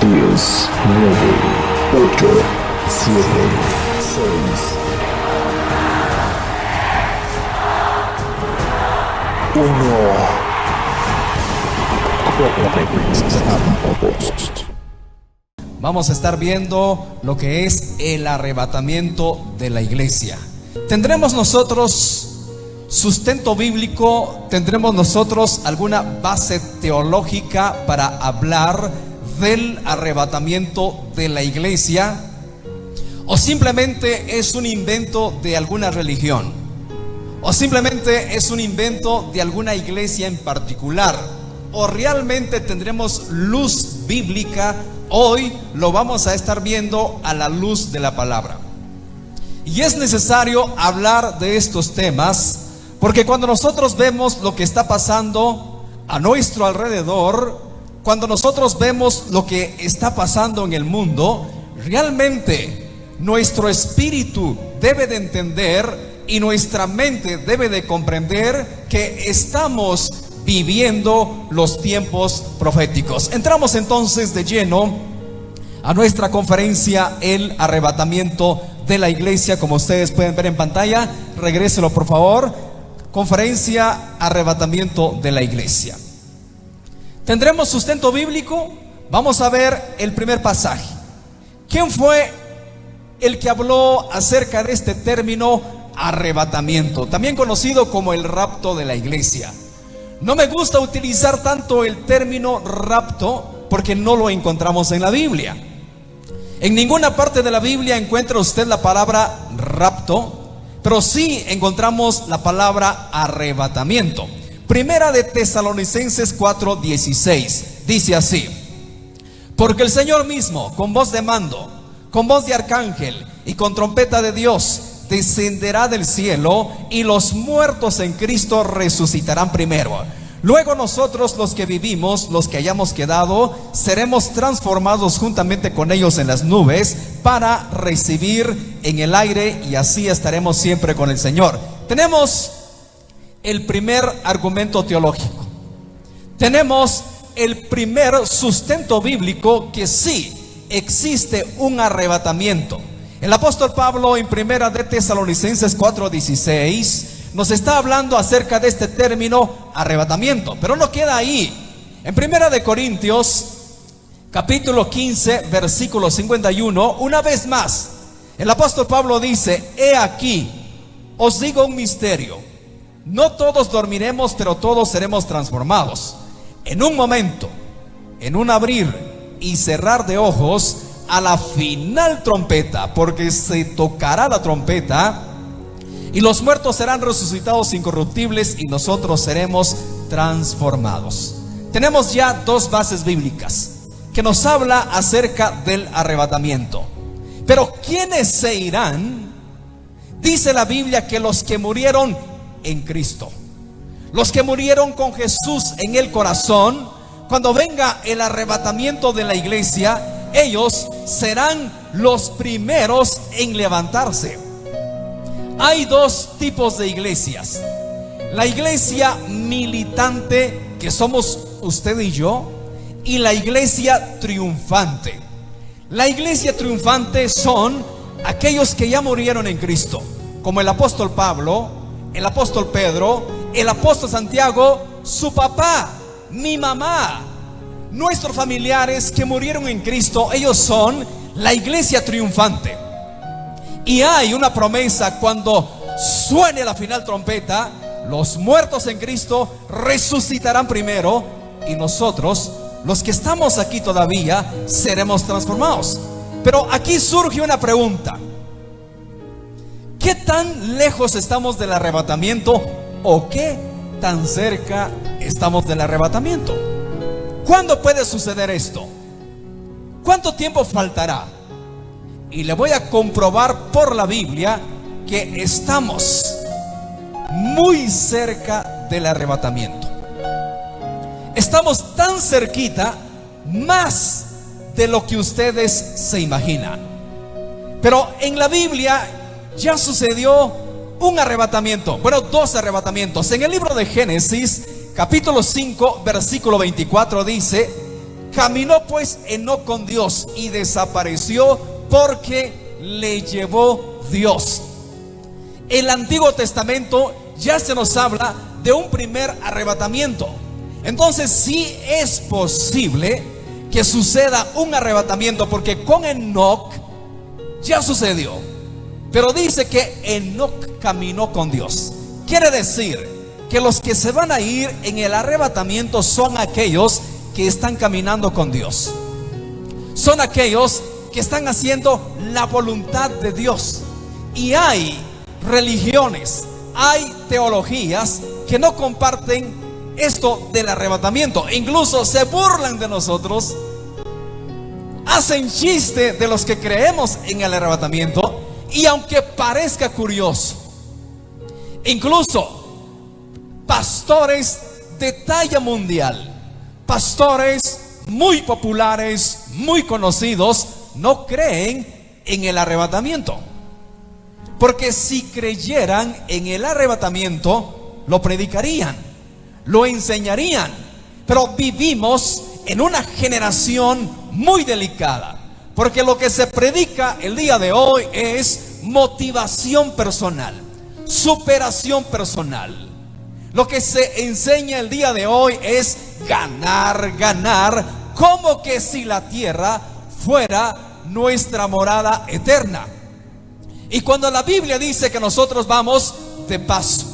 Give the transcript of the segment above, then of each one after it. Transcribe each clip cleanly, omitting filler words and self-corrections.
10, 9, 8, 7, 6, 1. Vamos a estar viendo lo que es el arrebatamiento de la iglesia. ¿Tendremos nosotros sustento bíblico? ¿Tendremos nosotros alguna base teológica para hablar del arrebatamiento de la iglesia? ¿O simplemente es un invento de alguna religión? ¿O simplemente es un invento de alguna iglesia en particular? ¿O realmente tendremos luz bíblica? Hoy lo vamos a estar viendo a la luz de la palabra. Y es necesario hablar de estos temas, porque cuando nosotros vemos lo que está pasando a nuestro alrededor, cuando nosotros vemos lo que está pasando en el mundo, realmente nuestro espíritu debe de entender y nuestra mente debe de comprender que estamos viviendo los tiempos proféticos. Entramos entonces de lleno a nuestra conferencia, el arrebatamiento de la iglesia. Como ustedes pueden ver en pantalla, regréselo por favor. Conferencia, arrebatamiento de la iglesia. ¿Tendremos sustento bíblico? Vamos a ver el primer pasaje. ¿Quién fue el que habló acerca de este término arrebatamiento, también conocido como el rapto de la iglesia? No me gusta utilizar tanto el término rapto porque no lo encontramos en la Biblia. En ninguna parte de la Biblia encuentra usted la palabra rapto, pero sí encontramos la palabra arrebatamiento. Primera de Tesalonicenses 4:16 dice así: porque el Señor mismo, con voz de mando, con voz de arcángel y con trompeta de Dios, descenderá del cielo, y los muertos en Cristo resucitarán primero. Luego nosotros, los que vivimos, los que hayamos quedado, seremos transformados juntamente con ellos en las nubes para recibir en el aire, y así estaremos siempre con el Señor. Tenemos el primer argumento teológico. Tenemos el primer sustento bíblico que sí existe un arrebatamiento. El apóstol Pablo en Primera de Tesalonicenses 4:16 nos está hablando acerca de este término arrebatamiento, pero no queda ahí. En Primera de Corintios capítulo 15 versículo 51, una vez más el apóstol Pablo dice: he aquí, os digo un misterio, no todos dormiremos, pero todos seremos transformados en un momento, en un abrir y cerrar de ojos, a la final trompeta, porque se tocará la trompeta, y los muertos serán resucitados incorruptibles, y nosotros seremos transformados. Tenemos ya dos bases bíblicas que nos habla acerca del arrebatamiento. Pero ¿quiénes se irán? Dice la Biblia que los que murieron en Cristo, los que murieron con Jesús en el corazón, cuando venga el arrebatamiento de la iglesia, ellos serán los primeros en levantarse. Hay dos tipos de iglesias: la iglesia militante, que somos usted y yo, y la iglesia triunfante. La iglesia triunfante son aquellos que ya murieron en Cristo, como el apóstol Pablo, el apóstol Pedro, el apóstol Santiago, su papá, mi mamá, nuestros familiares que murieron en Cristo. Ellos son la iglesia triunfante. Y hay una promesa: cuando suene la final trompeta, los muertos en Cristo resucitarán primero, y nosotros, los que estamos aquí todavía, seremos transformados. Pero aquí surge una pregunta: ¿qué tan lejos estamos del arrebatamiento? ¿O qué tan cerca estamos del arrebatamiento? ¿Cuándo puede suceder esto? ¿Cuánto tiempo faltará? Y le voy a comprobar por la Biblia que estamos muy cerca del arrebatamiento. Estamos tan cerquita, más de lo que ustedes se imaginan. Pero en la Biblia ya sucedió un arrebatamiento, bueno, dos arrebatamientos. En el libro de Génesis capítulo 5 versículo 24 dice Caminó pues Enoc con Dios y desapareció porque le llevó Dios. El Antiguo Testamento ya se nos habla de un primer arrebatamiento. Entonces sí es posible que suceda un arrebatamiento, porque con Enoc ya sucedió. Pero dice que Enoc caminó con Dios. Quiere decir que los que se van a ir en el arrebatamiento son aquellos que están caminando con Dios. Son aquellos que están haciendo la voluntad de Dios. Y hay religiones, hay teologías que no comparten esto del arrebatamiento. Incluso se burlan de nosotros, hacen chiste de los que creemos en el arrebatamiento. Y aunque parezca curioso, incluso pastores de talla mundial, pastores muy populares, muy conocidos, no creen en el arrebatamiento. Porque si creyeran en el arrebatamiento, lo predicarían, lo enseñarían. Pero vivimos en una generación muy delicada, porque lo que se predica el día de hoy es motivación personal, superación personal. Lo que se enseña el día de hoy es ganar, ganar, como que si la tierra fuera nuestra morada eterna. Y cuando la Biblia dice que nosotros vamos de paso,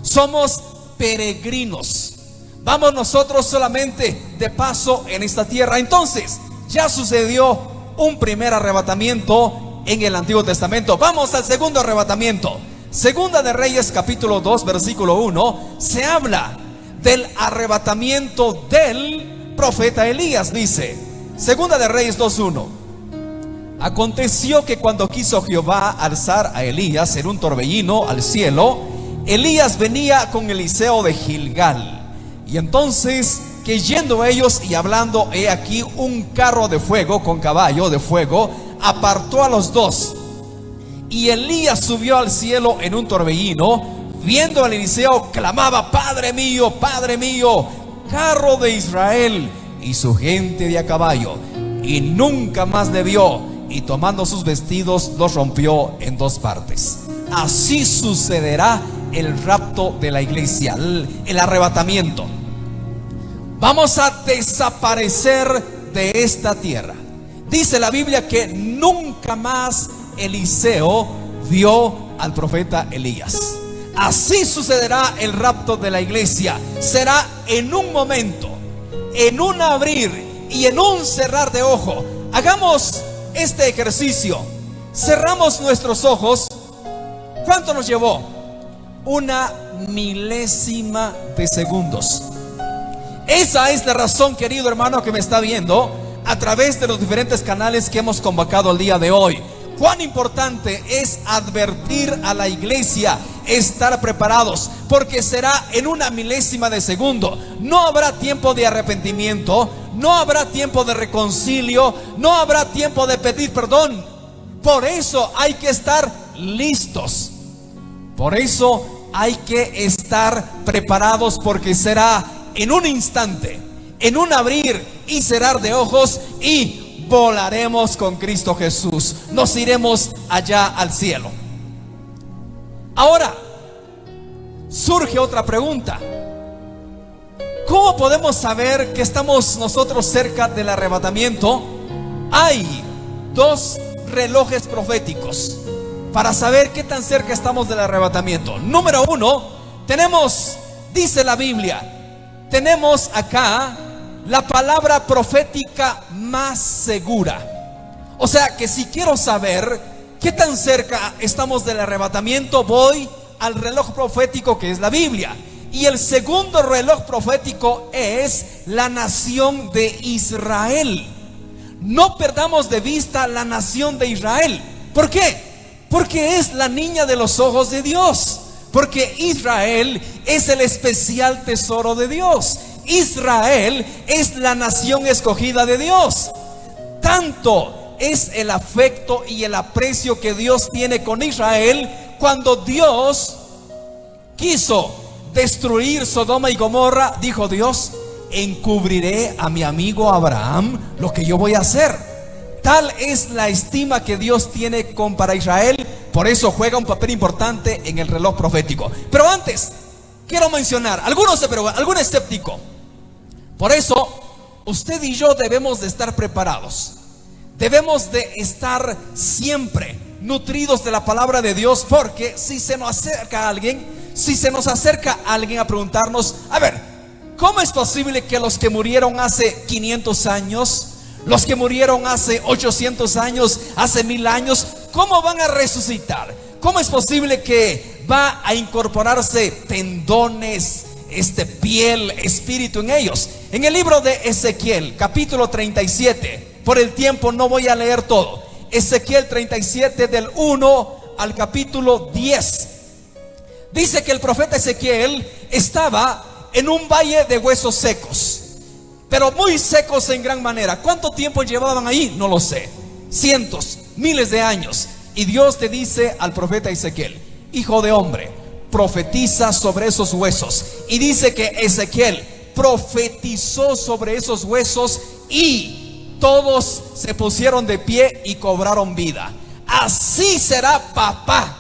somos peregrinos, vamos nosotros solamente de paso en esta tierra. Entonces ya sucedió un primer arrebatamiento en el Antiguo Testamento. Vamos al segundo arrebatamiento. Segunda de Reyes capítulo 2 versículo 1. Se habla del arrebatamiento del profeta Elías. Dice Segunda de Reyes 2:1: aconteció que cuando quiso Jehová alzar a Elías en un torbellino al cielo, Elías venía con Eliseo de Gilgal. Y entonces que yendo ellos y hablando, he aquí un carro de fuego con caballo de fuego apartó a los dos. Y Elías subió al cielo en un torbellino. Viendo al Eliseo, clamaba: Padre mío, carro de Israel y su gente de a caballo. Y nunca más le vio, y tomando sus vestidos los rompió en dos partes. Así sucederá el rapto de la iglesia, el arrebatamiento. Vamos a desaparecer de esta tierra. Dice la Biblia que nunca más Eliseo vio al profeta Elías. Así sucederá el rapto de la iglesia. Será en un momento, en un abrir y en un cerrar de ojo. Hagamos este ejercicio. Cerramos nuestros ojos. ¿Cuánto nos llevó? Una milésima de segundos. Esa es la razón, querido hermano que me está viendo a través de los diferentes canales que hemos convocado el día de hoy. Cuán importante es advertir a la iglesia, estar preparados, porque será en una milésima de segundo. No habrá tiempo de arrepentimiento, no habrá tiempo de reconcilio, no habrá tiempo de pedir perdón. Por eso hay que estar listos. Por eso hay que estar preparados, porque será en un instante, en un abrir y cerrar de ojos, y volaremos con Cristo Jesús. Nos iremos allá al cielo. Ahora surge otra pregunta: ¿cómo podemos saber que estamos nosotros cerca del arrebatamiento? Hay dos relojes proféticos para saber qué tan cerca estamos del arrebatamiento. Número uno, tenemos, dice la Biblia, tenemos acá la palabra profética más segura. O sea que si quiero saber qué tan cerca estamos del arrebatamiento, voy al reloj profético que es la Biblia. Y el segundo reloj profético es la nación de Israel. No perdamos de vista la nación de Israel. ¿Por qué? Porque es la niña de los ojos de Dios. Porque Israel es el especial tesoro de Dios. Israel es la nación escogida de Dios. Tanto es el afecto y el aprecio que Dios tiene con Israel. Cuando Dios quiso destruir Sodoma y Gomorra, dijo Dios: encubriré a mi amigo Abraham lo que yo voy a hacer. Tal es la estima que Dios tiene para Israel. Por eso juega un papel importante en el reloj profético. Pero antes, quiero mencionar, algunos se preguntan, algún escéptico. Por eso, usted y yo debemos de estar preparados. Debemos de estar siempre nutridos de la palabra de Dios. Porque si se nos acerca alguien a preguntarnos, a ver, ¿cómo es posible que los que murieron hace 500 años, los que murieron hace 800 años, hace 1000 años, cómo van a resucitar? ¿Cómo es posible que va a incorporarse tendones, piel, espíritu en ellos? En el libro de Ezequiel, capítulo 37, por el tiempo no voy a leer todo. Ezequiel 37 del 1 al capítulo 10. Dice que el profeta Ezequiel estaba en un valle de huesos secos, pero muy secos en gran manera. ¿Cuánto tiempo llevaban ahí? No lo sé. Cientos, miles de años. Y Dios te dice al profeta Ezequiel: hijo de hombre, profetiza sobre esos huesos. Y dice que Ezequiel profetizó sobre esos huesos y todos se pusieron de pie y cobraron vida. Así será papá,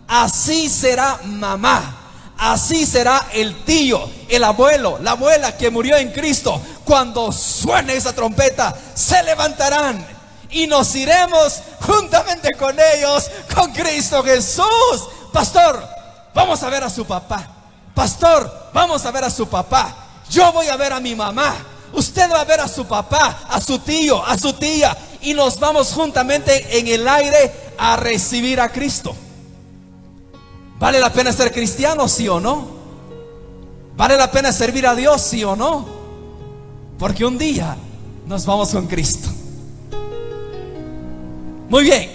así será mamá, así será el tío, el abuelo, la abuela que murió en Cristo. Cuando suene esa trompeta, se levantarán y nos iremos juntamente con ellos, con Cristo Jesús. Pastor, vamos a ver a su papá. Pastor, vamos a ver a su papá. Yo voy a ver a mi mamá. Usted va a ver a su papá, a su tío, a su tía. Y nos vamos juntamente en el aire a recibir a Cristo. ¿Vale la pena ser cristiano, sí o no? ¿Vale la pena servir a Dios, sí o no? Porque un día nos vamos con Cristo. Muy bien.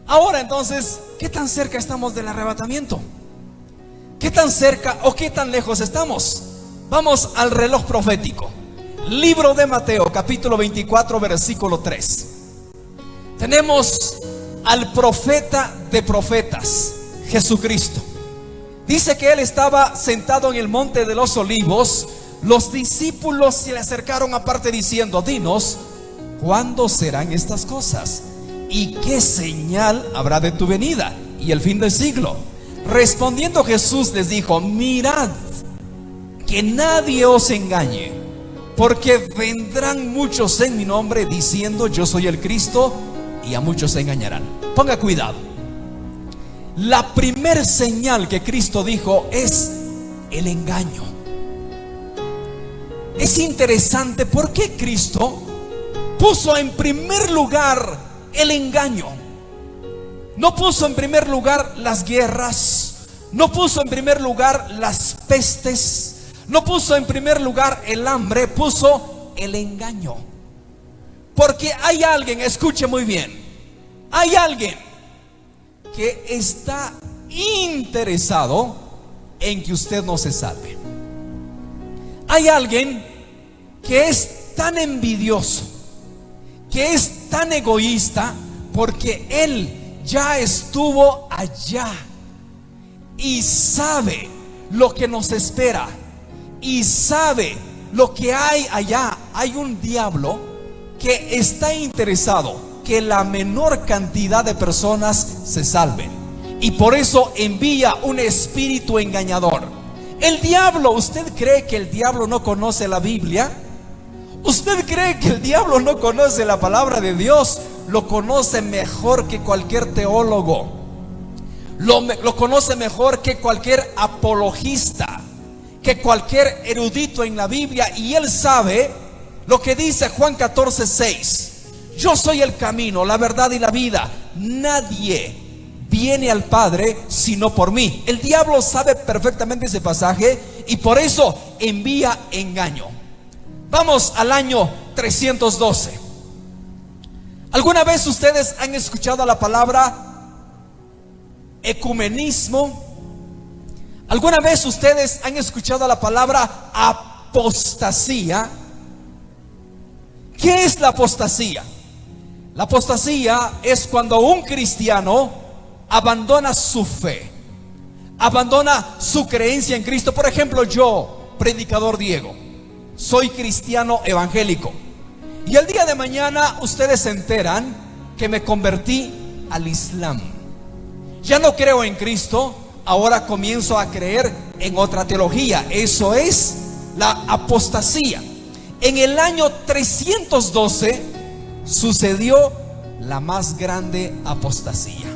Ahora entonces, ¿qué tan cerca estamos del arrebatamiento? ¿Qué tan cerca o qué tan lejos estamos? Vamos al reloj profético. Libro de Mateo, capítulo 24, versículo 3. Tenemos al profeta de profetas, Jesucristo. Dice que él estaba sentado en el monte de los olivos. Los discípulos se le acercaron aparte diciendo: dinos, ¿cuándo serán estas cosas? ¿Y qué señal habrá de tu venida y el fin del siglo? Respondiendo Jesús les dijo: mirad que nadie os engañe, porque vendrán muchos en mi nombre diciendo yo soy el Cristo, y a muchos se engañarán. Ponga cuidado. La primer señal que Cristo dijo es el engaño. Es interesante porque Cristo puso en primer lugar el engaño. No puso en primer lugar las guerras, no puso en primer lugar las pestes, no puso en primer lugar el hambre, puso el engaño. Porque hay alguien, escuche muy bien, hay alguien que está interesado en que usted no se salve. Hay alguien que es tan envidioso, que es tan egoísta, porque él ya estuvo allá y sabe lo que nos espera y sabe lo que hay allá. Hay un diablo que está interesado que la menor cantidad de personas se salven, y por eso envía un espíritu engañador. El diablo, ¿usted cree que el diablo no conoce la Biblia? ¿Usted cree que el diablo no conoce la palabra de Dios? Lo conoce mejor que cualquier teólogo, lo conoce mejor que cualquier apologista, que cualquier erudito en la Biblia. Y él sabe lo que dice Juan 14:6: yo soy el camino, la verdad y la vida. Nadie viene al Padre sino por mí. El diablo sabe perfectamente ese pasaje y por eso envía engaño. Vamos al año 312. ¿Alguna vez ustedes han escuchado la palabra ecumenismo? ¿Alguna vez ustedes han escuchado la palabra apostasía? ¿Qué es la apostasía? La apostasía es cuando un cristiano abandona su fe, abandona su creencia en Cristo. Por ejemplo, yo, predicador Diego, soy cristiano evangélico. Y el día de mañana ustedes se enteran que me convertí al Islam. Ya no creo en Cristo, ahora comienzo a creer en otra teología. Eso es la apostasía. En el año 312 sucedió la más grande apostasía.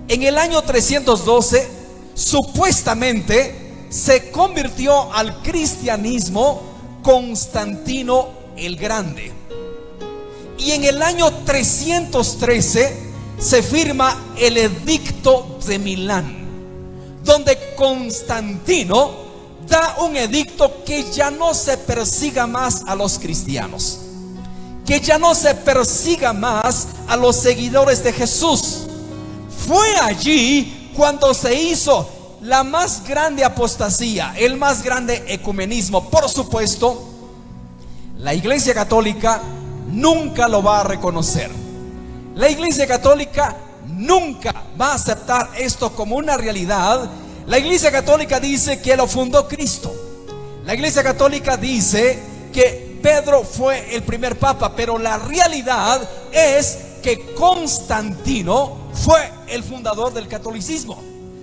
En el año 312 supuestamente se convirtió al cristianismo Constantino el Grande. Y en el año 313 se firma el Edicto de Milán, donde Constantino da un edicto que ya no se persiga más a los cristianos, que ya no se persiga más a los seguidores de Jesús. Fue allí cuando se hizo la más grande apostasía, el más grande ecumenismo. Por supuesto, la Iglesia Católica nunca lo va a reconocer. La Iglesia Católica nunca va a aceptar esto como una realidad. La Iglesia Católica dice que lo fundó Cristo. La Iglesia Católica dice que Pedro fue el primer papa, pero la realidad es que Constantino fue el fundador del catolicismo,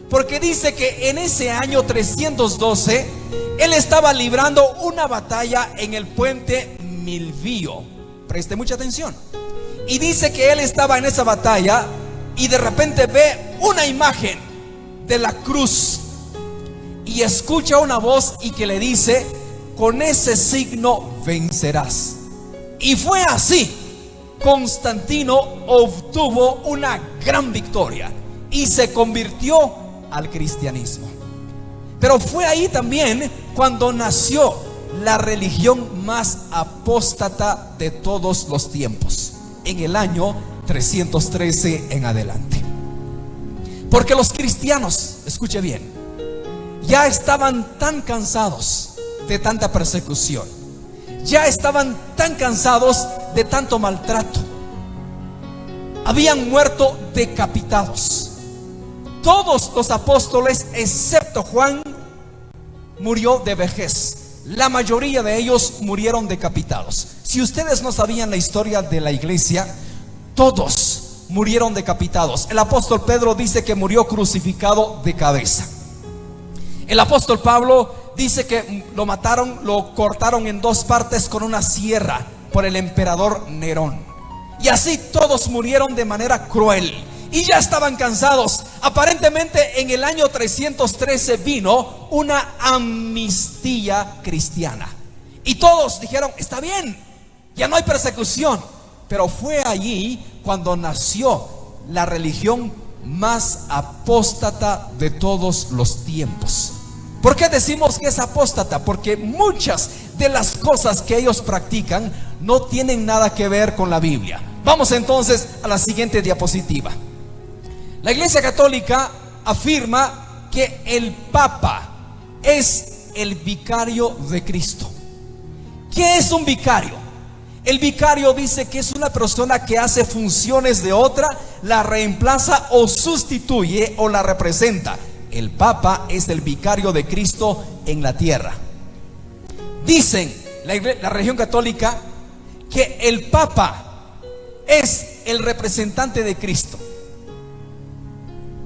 porque dice que en ese año 312 él estaba librando una batalla en el puente Milvio. Preste mucha atención. Y dice que él estaba en esa batalla y de repente ve una imagen de la cruz y escucha una voz y que le dice: con ese signo vencerás. Y fue así. Constantino obtuvo una gran victoria y se convirtió al cristianismo. Pero fue ahí también cuando nació la religión más apóstata de todos los tiempos, en el año 313 en adelante. Porque los cristianos, escuche bien, ya estaban tan cansados de tanta persecución, ya estaban tan cansados de tanto maltrato. Habían muerto decapitados. Todos los apóstoles, excepto Juan, murió de vejez. La mayoría de ellos murieron decapitados. Si ustedes no sabían la historia de la iglesia, todos murieron decapitados. El apóstol Pedro dice que murió crucificado de cabeza. El apóstol Pablo dice que lo mataron, lo cortaron en dos partes con una sierra por el emperador Nerón. Y así todos murieron de manera cruel y ya estaban cansados. Aparentemente en el año 313 vino una amnistía cristiana y todos dijeron: está bien, ya no hay persecución. Pero fue allí cuando nació la religión más apóstata de todos los tiempos. ¿Por qué decimos que es apóstata? Porque muchas de las cosas que ellos practican no tienen nada que ver con la Biblia. Vamos entonces a la siguiente diapositiva. La Iglesia Católica afirma que el Papa es el vicario de Cristo. ¿Qué es un vicario? El vicario dice que es una persona que hace funciones de otra, la reemplaza o sustituye o la representa. El Papa es el vicario de Cristo en la tierra. Dicen la religión católica que el Papa es el representante de Cristo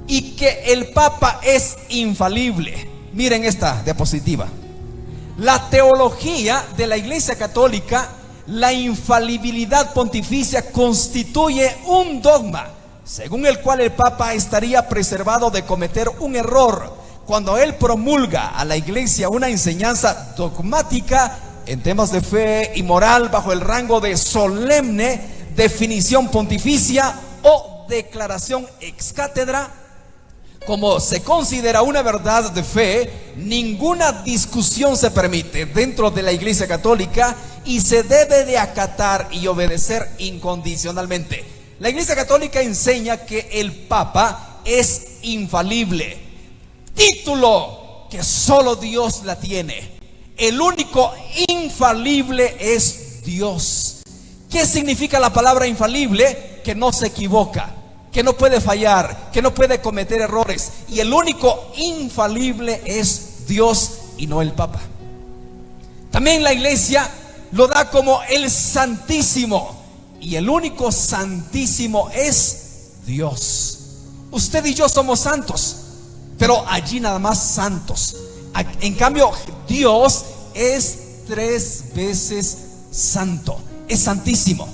y que el Papa es infalible. Miren esta diapositiva. La teología de la Iglesia Católica, la infalibilidad pontificia constituye un dogma según el cual el Papa estaría preservado de cometer un error cuando él promulga a la Iglesia una enseñanza dogmática en temas de fe y moral bajo el rango de solemne definición pontificia o declaración ex cátedra. Como se considera una verdad de fe, ninguna discusión se permite dentro de la Iglesia Católica y se debe de acatar y obedecer incondicionalmente. La Iglesia Católica enseña que el Papa es infalible, título que solo Dios la tiene. El único infalible es Dios. ¿Qué significa la palabra infalible? Que no se equivoca, que no puede fallar, que no puede cometer errores. Y el único infalible es Dios y no el Papa. También la iglesia lo da como el Santísimo. Y el único Santísimo es Dios. Usted y yo somos santos, pero allí nada más santos. En cambio, Dios es 3 veces santo, es santísimo.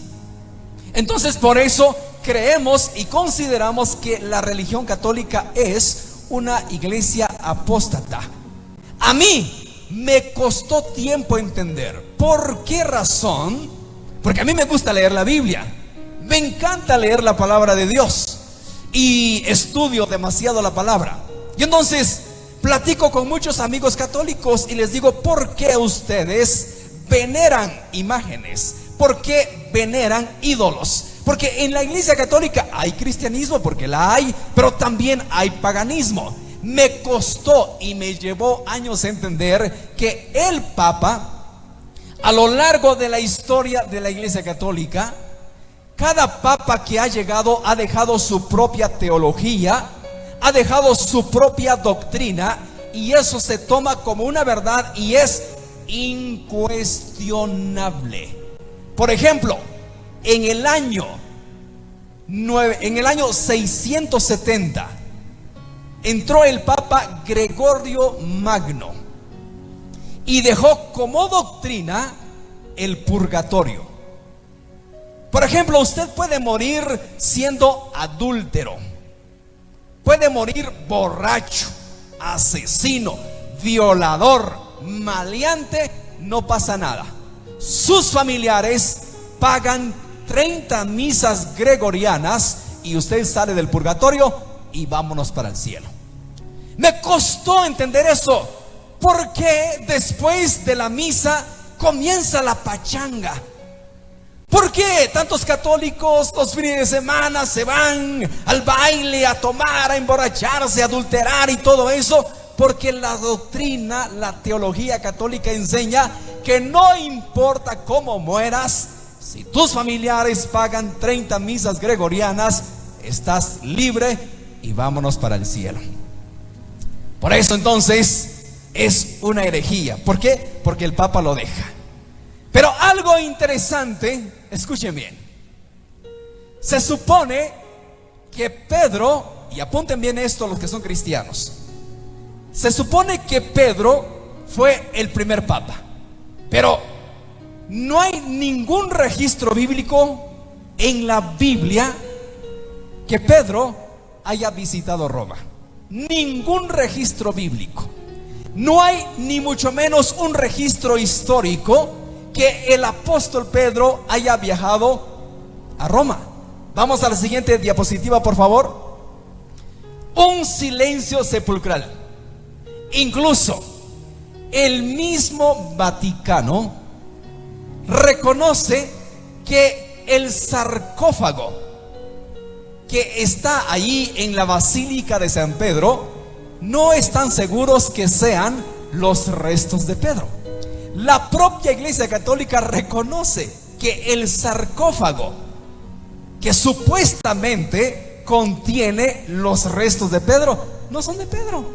Entonces, por eso creemos y consideramos que la religión católica es una iglesia apóstata. A mí me costó tiempo entender. ¿Por qué razón? Porque a mí me gusta leer la Biblia, me encanta leer la palabra de Dios y estudio demasiado la palabra. Y entonces platico con muchos amigos católicos y les digo: ¿por qué ustedes veneran imágenes? ¿Por qué veneran ídolos? Porque en la iglesia católica hay cristianismo, porque la hay, pero también hay paganismo. Me costó y me llevó años entender que el Papa, a lo largo de la historia de la iglesia católica, cada papa que ha llegado ha dejado su propia teología, ha dejado su propia doctrina, y eso se toma como una verdad y es incuestionable. Por ejemplo, en el año 670 entró el Papa Gregorio Magno y dejó como doctrina el purgatorio. Por ejemplo, usted puede morir siendo adúltero, puede morir borracho, asesino, violador, maleante, no pasa nada. Sus familiares pagan 30 misas gregorianas y usted sale del purgatorio y vámonos para el cielo. Me costó entender eso, porque después de la misa comienza la pachanga. ¿Por qué tantos católicos los fines de semana se van al baile, a tomar, a emborracharse, a adulterar y todo eso? Porque la doctrina, la teología católica enseña que no importa cómo mueras, si tus familiares pagan 30 misas gregorianas, estás libre y vámonos para el cielo. Por eso entonces es una herejía. ¿Por qué? Porque el Papa lo deja. Pero algo interesante, escuchen bien. Se supone que Pedro, y apunten bien esto los que son cristianos, se supone que Pedro fue el primer Papa, pero no hay ningún registro bíblico en la Biblia que Pedro haya visitado Roma. Ningún registro bíblico. No hay ni mucho menos un registro histórico que el apóstol Pedro haya viajado a Roma. Vamos a la siguiente diapositiva, por favor. Un silencio sepulcral. Incluso el mismo Vaticano reconoce que el sarcófago que está ahí en la Basílica de San Pedro no están seguros que sean los restos de Pedro. La propia Iglesia Católica reconoce que el sarcófago que supuestamente contiene los restos de Pedro no son de Pedro,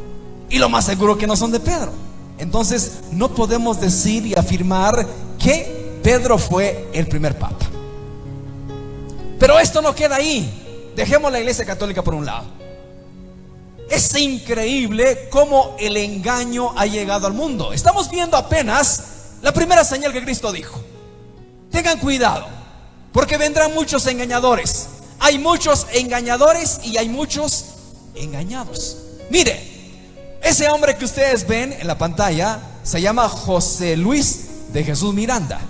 y lo más seguro que no son de Pedro. Entonces no podemos decir y afirmar que Pedro fue el primer papa. Pero esto no queda ahí. Dejemos la Iglesia Católica por un lado. Es increíble cómo el engaño ha llegado al mundo. Estamos viendo apenas la primera señal que Cristo dijo: tengan cuidado, porque vendrán muchos engañadores. Hay muchos engañadores y hay muchos engañados. Mire, ese hombre que ustedes ven en la pantalla se llama José Luis de Jesús Miranda.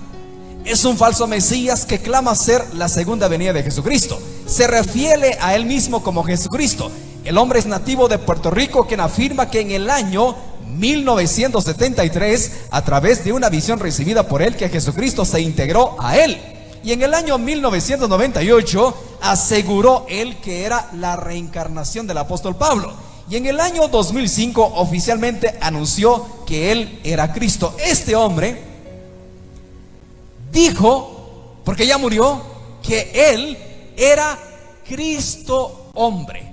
Es un falso Mesías que clama ser la segunda venida de Jesucristo. Se refiere a él mismo como Jesucristo. El hombre es nativo de Puerto Rico, quien afirma que en el año 1973, a través de una visión recibida por él, que Jesucristo se integró a él. Y en el año 1998 aseguró él que era la reencarnación del apóstol Pablo. Y en el año 2005 oficialmente anunció que él era Cristo. Este hombre dijo, porque ya murió, que él era Cristo hombre.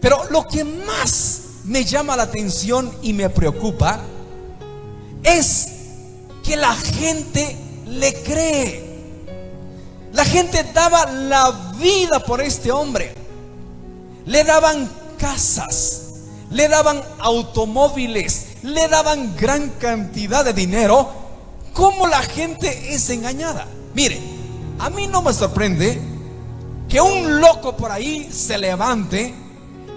Pero lo que más me llama la atención y me preocupa es que la gente le cree. La gente daba la vida por este hombre. Le daban casas, le daban automóviles, le daban gran cantidad de dinero. ¿Cómo la gente es engañada? Mire, a mí no me sorprende que un loco por ahí se levante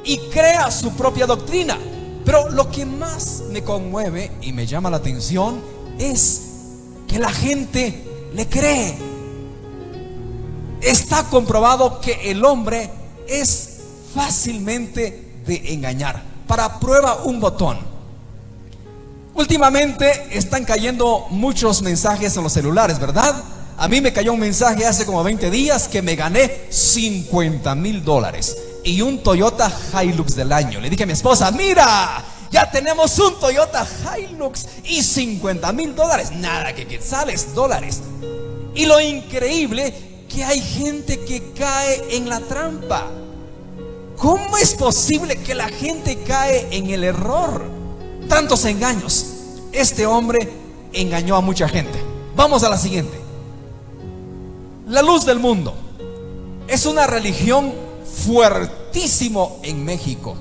y crea su propia doctrina. Pero lo que más me conmueve y me llama la atención es que la gente le cree. Está comprobado que el hombre es fácilmente de engañar. Para prueba un botón. Últimamente están cayendo muchos mensajes en los celulares, ¿verdad? A mí me cayó un mensaje hace como 20 días que me gané $50,000 y un Toyota Hilux del año. Le dije a mi esposa: mira, ya tenemos un Toyota Hilux y $50,000. Nada que quetzales, dólares. Y lo increíble, que hay gente que cae en la trampa. ¿Cómo es posible que la gente cae en el error? Tantos engaños. Este hombre engañó a mucha gente. Vamos a la siguiente. La Luz del Mundo es una religión fuertísimo en México.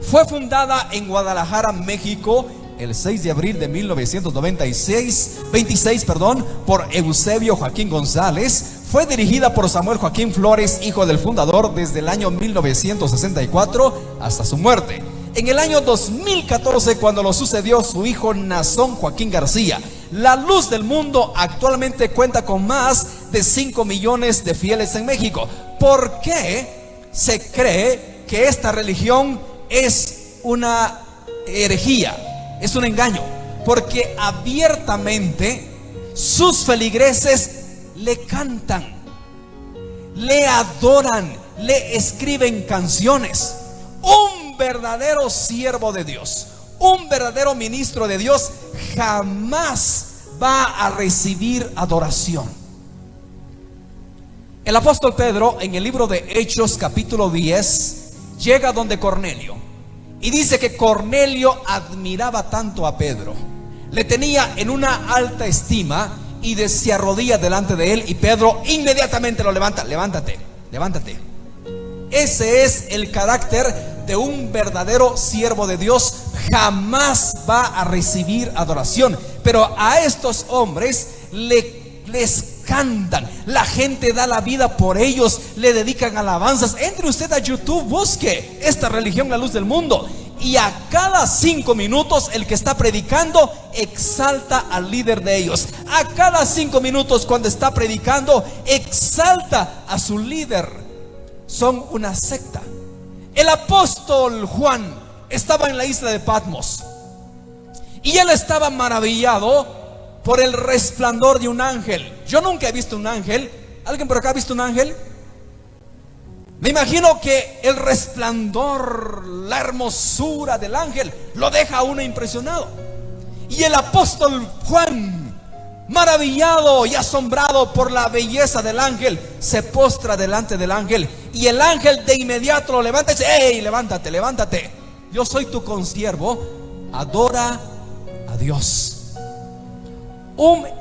Fue fundada en Guadalajara, México, el 6 de abril de 1926 por Eusebio Joaquín González. Fue dirigida por Samuel Joaquín Flores, hijo del fundador, desde el año 1964 hasta su muerte. En el año 2014, cuando lo sucedió su hijo Nazón Joaquín García. La Luz del Mundo actualmente cuenta con más de 5 millones de fieles en México. ¿Por qué se cree que esta religión es una herejía? Es un engaño. Porque abiertamente sus feligreses le cantan, le adoran, le escriben canciones. Un verdadero siervo de Dios, un verdadero ministro de Dios, jamás va a recibir adoración. El apóstol Pedro, en el libro de Hechos capítulo 10, llega donde Cornelio y dice que Cornelio admiraba tanto a Pedro, le tenía en una alta estima, y se arrodilla delante de él, y Pedro inmediatamente lo levanta. Levántate, levántate. Ese es el carácter de un verdadero siervo de Dios. Jamás va a recibir adoración. Pero a estos hombres les cantan. La gente da la vida por ellos, le dedican alabanzas. Entre usted a YouTube, busque esta religión, la Luz del Mundo, y a cada 5 minutos el que está predicando exalta al líder de ellos. A cada 5 minutos cuando está predicando exalta a su líder. Son una secta. El apóstol Juan estaba en la isla de Patmos y él estaba maravillado por el resplandor de un ángel. Yo nunca he visto un ángel. ¿Alguien por acá ha visto un ángel? Me imagino que el resplandor, la hermosura del ángel lo deja a uno impresionado. Y el apóstol Juan, maravillado y asombrado por la belleza del ángel, se postra delante del ángel. Y el ángel de inmediato lo levanta y dice: ¡hey, levántate, levántate! Yo soy tu consiervo, adora a Dios.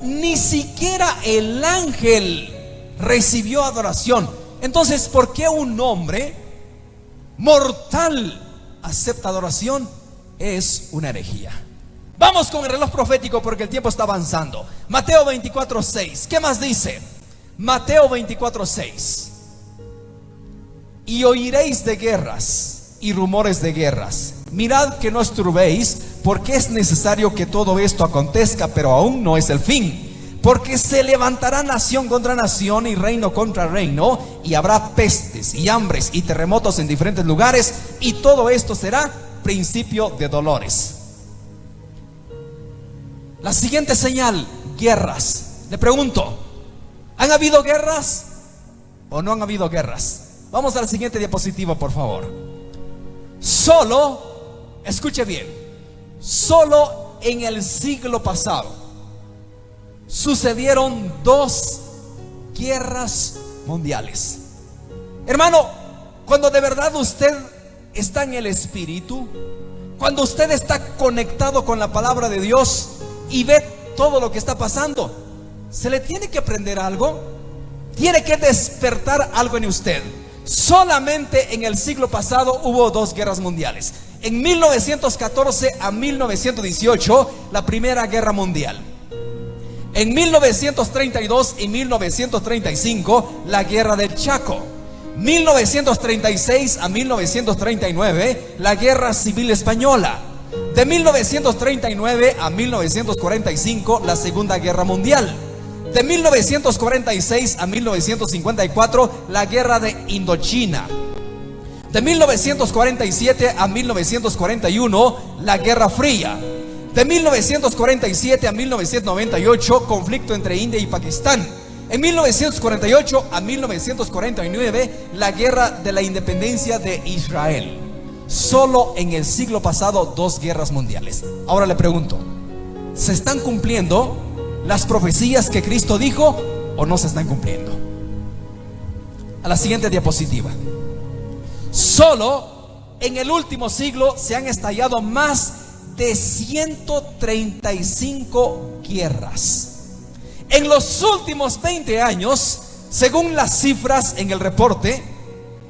Ni siquiera el ángel recibió adoración. Entonces, ¿por qué un hombre mortal acepta adoración? Es una herejía. Vamos con el reloj profético porque el tiempo está avanzando. Mateo 24:6. ¿Qué más dice? Mateo 24:6. Y oiréis de guerras y rumores de guerras. Mirad que no esturbéis, porque es necesario que todo esto acontezca, pero aún no es el fin. Porque se levantará nación contra nación y reino contra reino, y habrá pestes y hambres y terremotos en diferentes lugares, y todo esto será principio de dolores. La siguiente señal: guerras. Le pregunto, ¿han habido guerras o no han habido guerras? Vamos a la siguiente diapositiva, por favor. Solo, escuche bien, solo en el siglo pasado sucedieron 2 guerras mundiales. Hermano, cuando de verdad usted está en el Espíritu, cuando usted está conectado con la palabra de Dios y ve todo lo que está pasando. ¿Se le tiene que aprender algo? Tiene que despertar algo en usted. Solamente en el siglo pasado hubo 2 guerras mundiales. En 1914 a 1918, la Primera Guerra Mundial. En 1932 y 1935, la Guerra del Chaco. 1936 a 1939, la Guerra Civil Española. De 1939 a 1945, la Segunda Guerra Mundial. De 1946 a 1954, la Guerra de Indochina. De 1947 a 1941, la Guerra Fría. De 1947 a 1998, conflicto entre India y Pakistán. En 1948 a 1949, la Guerra de la Independencia de Israel. Solo en el siglo pasado 2 guerras mundiales. Ahora le pregunto, ¿se están cumpliendo las profecías que Cristo dijo o no se están cumpliendo? A la siguiente diapositiva. Solo en el último siglo se han estallado más de 135 guerras. En los últimos 20 años, según las cifras en el reporte,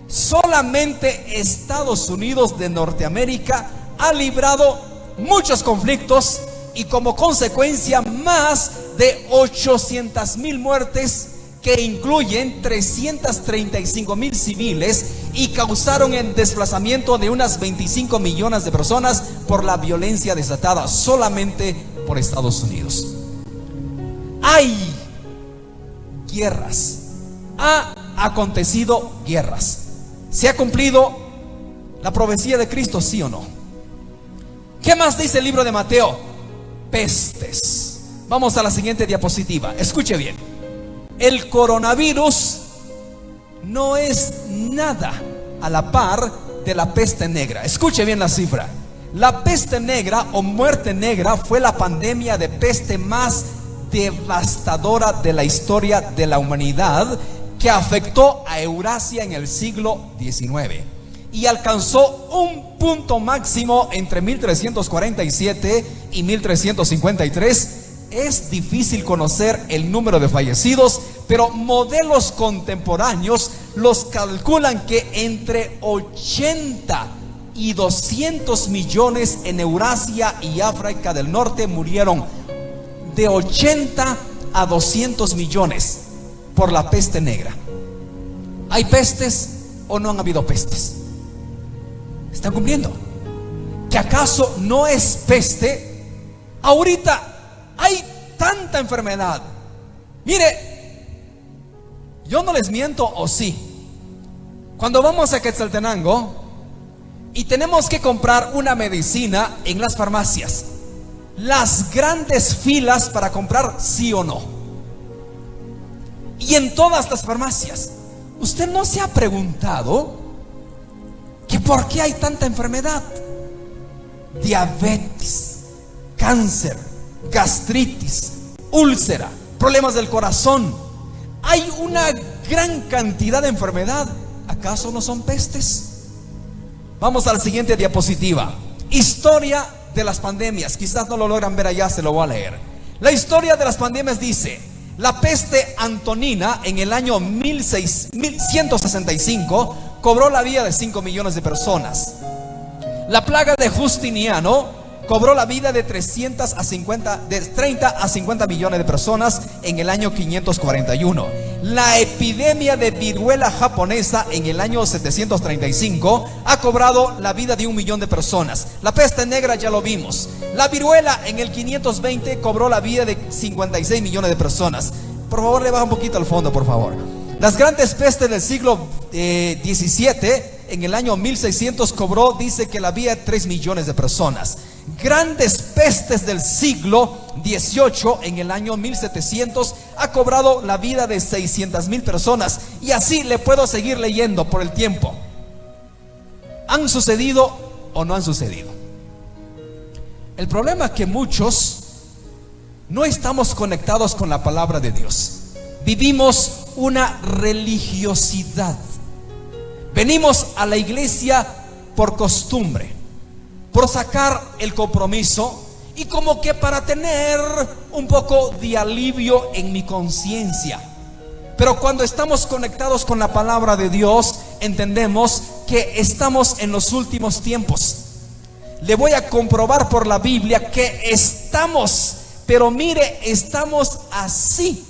solamente Estados Unidos de Norteamérica ha librado muchos conflictos y como consecuencia más de 800,000 muertes, que incluyen 335,000 civiles y causaron el desplazamiento de unas 25 millones de personas por la violencia desatada solamente por Estados Unidos. Hay guerras, ha acontecido guerras. ¿Se ha cumplido la profecía de Cristo, sí o no? ¿Qué más dice el libro de Mateo? Pestes. Vamos a la siguiente diapositiva. Escuche bien. El coronavirus no es nada a la par de la peste negra. Escuche bien la cifra. La peste negra o muerte negra fue la pandemia de peste más devastadora de la historia de la humanidad, que afectó a Eurasia en el siglo XIX y alcanzó un punto máximo entre 1347 y 1353. Es difícil conocer el número de fallecidos, pero modelos contemporáneos los calculan que entre 80 y 200 millones en Eurasia y África del Norte murieron. De 80 a 200 millones por la peste negra. ¿Hay pestes o no han habido pestes? ¿Están cumpliendo? ¿Que acaso no es peste? Ahorita hay tanta enfermedad. Mire, yo no les miento, o sí. Cuando vamos a Quetzaltenango y tenemos que comprar una medicina en las farmacias, las grandes filas para comprar, sí o no. Y en todas las farmacias, ¿usted no se ha preguntado que por qué hay tanta enfermedad? Diabetes, cáncer, gastritis, úlcera, problemas del corazón. Hay una gran cantidad de enfermedad. ¿Acaso no son pestes? Vamos a la siguiente diapositiva. Historia de las pandemias. Quizás no lo logran ver allá, se lo voy a leer. La historia de las pandemias dice: la peste antonina en el año 1165 cobró la vida de 5 millones de personas. La plaga de Justiniano cobró la vida de 30 a 50 millones de personas en el año 541. La epidemia de viruela japonesa en el año 735 ha cobrado la vida de 1 millón de personas. La peste negra ya lo vimos. La viruela en el 520 cobró la vida de 56 millones de personas. Por favor, le baja un poquito al fondo, por favor. Las grandes pestes del siglo XVII en el año 1600 cobró, dice que la vida de 3 millones de personas. Grandes pestes del siglo XVIII en el año 1700 ha cobrado la vida de 600,000 personas. Y así le puedo seguir leyendo por el tiempo. ¿Han sucedido o no han sucedido? El problema es que muchos no estamos conectados con la palabra de Dios. Vivimos una religiosidad. Venimos a la iglesia por costumbre, por sacar el compromiso, y como que para tener un poco de alivio en mi conciencia. Pero cuando estamos conectados con la palabra de Dios, entendemos que estamos en los últimos tiempos. Le voy a comprobar por la Biblia que estamos, pero mire, estamos así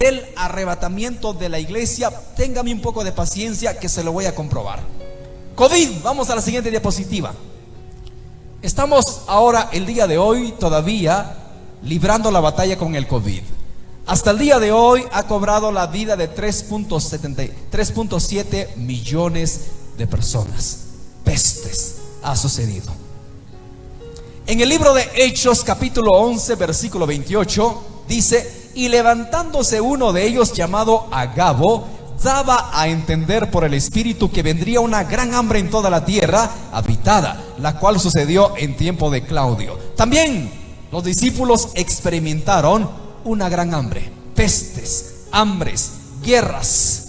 del arrebatamiento de la iglesia. Téngame un poco de paciencia que se lo voy a comprobar. COVID, vamos a la siguiente diapositiva. Estamos ahora, el día de hoy, todavía librando la batalla con el COVID. Hasta el día de hoy ha cobrado la vida de 3.7 millones de personas. Pestes ha sucedido. En el libro de Hechos, capítulo 11, versículo 28, dice: y levantándose uno de ellos, llamado Agabo, daba a entender por el Espíritu que vendría una gran hambre en toda la tierra habitada, la cual sucedió en tiempo de Claudio. También los discípulos experimentaron una gran hambre, pestes, hambres, guerras,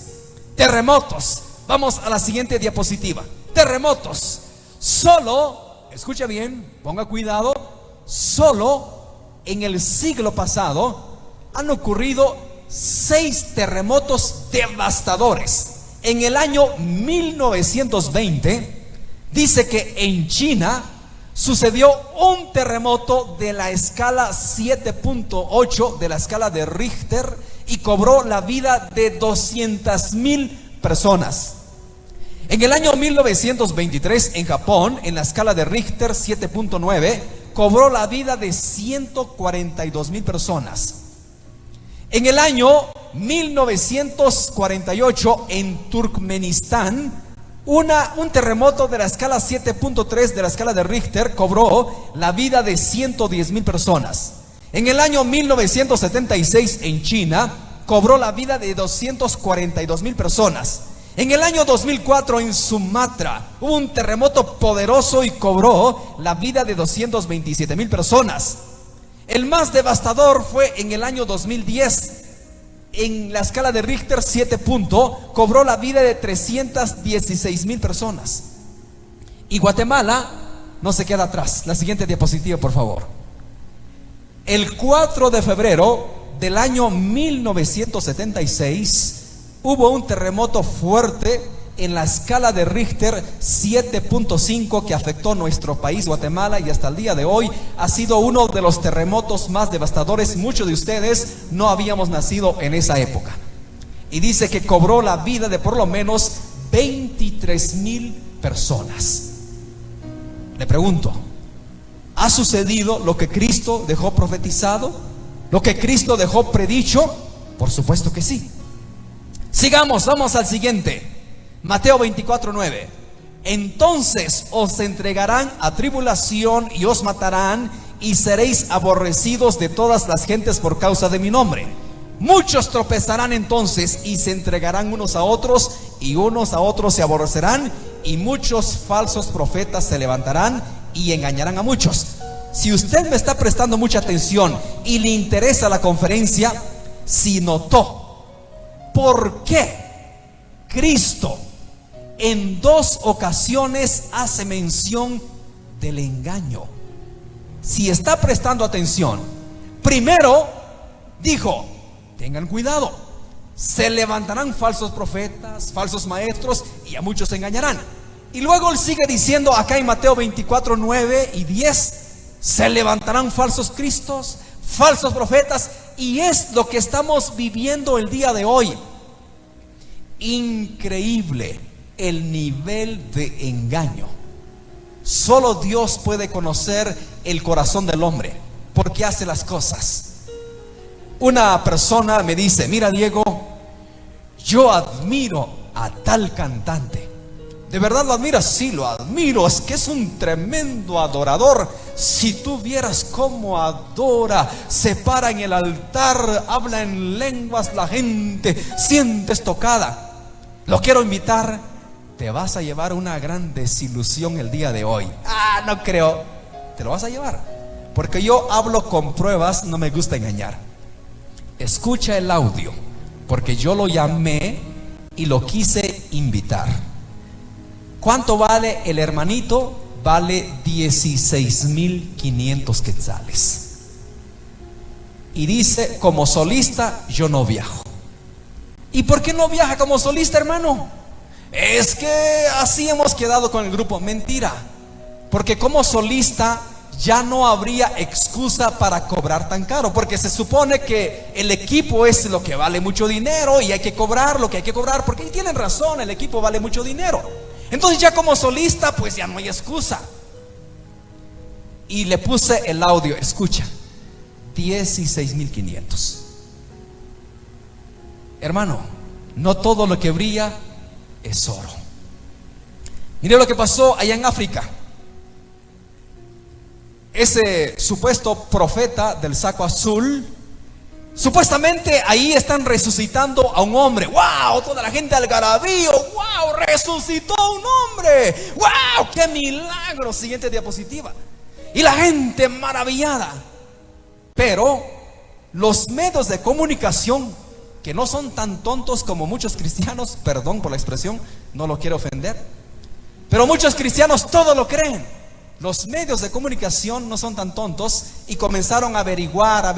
terremotos. Vamos a la siguiente diapositiva. Terremotos. Solo, escucha bien, ponga cuidado, solo en el siglo pasado han ocurrido 6 terremotos devastadores. En el año 1920 dice que en China sucedió un terremoto de la escala 7.8 de la escala de Richter y cobró la vida de 200,000 personas. En el año 1923 en Japón, en la escala de Richter 7.9, cobró la vida de 142,000 personas. En el año 1948 en Turkmenistán, un terremoto de la escala 7.3 de la escala de Richter cobró la vida de 110,000 personas. En el año 1976 en China cobró la vida de 242,000 personas. En el año 2004 en Sumatra hubo un terremoto poderoso y cobró la vida de 227,000 personas. El más devastador fue en el año 2010. En la escala de Richter 7 cobró la vida de 316,000 personas. Y Guatemala no se queda atrás. La siguiente diapositiva, por favor. El 4 de febrero del año 1976 hubo un terremoto fuerte en la escala de Richter 7.5 que afectó nuestro país, Guatemala, y hasta el día de hoy ha sido uno de los terremotos más devastadores. Muchos de ustedes no habíamos nacido en esa época. Y dice que cobró la vida de por lo menos 23,000 personas. Le pregunto, ¿ha sucedido lo que Cristo dejó profetizado? ¿Lo que Cristo dejó predicho? Por supuesto que sí. Sigamos, vamos al siguiente. Mateo 24:9. Entonces os entregarán a tribulación y os matarán y seréis aborrecidos de todas las gentes por causa de mi nombre. Muchos tropezarán entonces y se entregarán unos a otros y unos a otros se aborrecerán, y muchos falsos profetas se levantarán y engañarán a muchos. Si usted me está prestando mucha atención y le interesa la conferencia, si notó por qué Cristo en 2 ocasiones hace mención del engaño. Si está prestando atención, primero dijo: tengan cuidado, se levantarán falsos profetas, falsos maestros, y a muchos se engañarán. Y luego él sigue diciendo acá en Mateo 24:9 y 10: se levantarán falsos cristos, falsos profetas. Y es lo que estamos viviendo el día de hoy. Increíble el nivel de engaño. Solo Dios puede conocer el corazón del hombre, porque hace las cosas. Una persona me dice: mira, Diego, yo admiro a tal cantante. ¿De verdad lo admiras? Sí, lo admiro, es que es un tremendo adorador. Si tú vieras cómo adora, se para en el altar, habla en lenguas, la gente sientes tocada. Lo quiero invitar. Te vas a llevar una gran desilusión el día de hoy. No creo. Te lo vas a llevar, porque yo hablo con pruebas, no me gusta engañar. Escucha el audio, porque yo lo llamé y lo quise invitar. ¿Cuánto vale el hermanito vale 16,500 quetzales. Y dice, como solista yo no viajo. ¿Y por qué no viaja como solista, hermano? Es que así hemos quedado con el grupo. Mentira, porque como solista ya no habría excusa para cobrar tan caro, porque se supone que el equipo es lo que vale mucho dinero y hay que cobrar lo que hay que cobrar, porque tienen razón, el equipo vale mucho dinero. Entonces ya como solista pues ya no hay excusa. Y le puse el audio, escucha, 16,500. Hermano, no todo lo que brilla es oro. Mire lo que pasó allá en África. Ese supuesto profeta del saco azul, supuestamente ahí están resucitando a un hombre. ¡Wow! Toda la gente algarabío. ¡Wow! Resucitó a un hombre. ¡Wow! ¡Qué milagro! Siguiente diapositiva. Y la gente maravillada. Pero los medios de comunicación, que no son tan tontos como muchos cristianos, perdón por la expresión, no lo quiero ofender, pero muchos cristianos todo lo creen. Los medios de comunicación no son tan tontos y comenzaron a averiguar.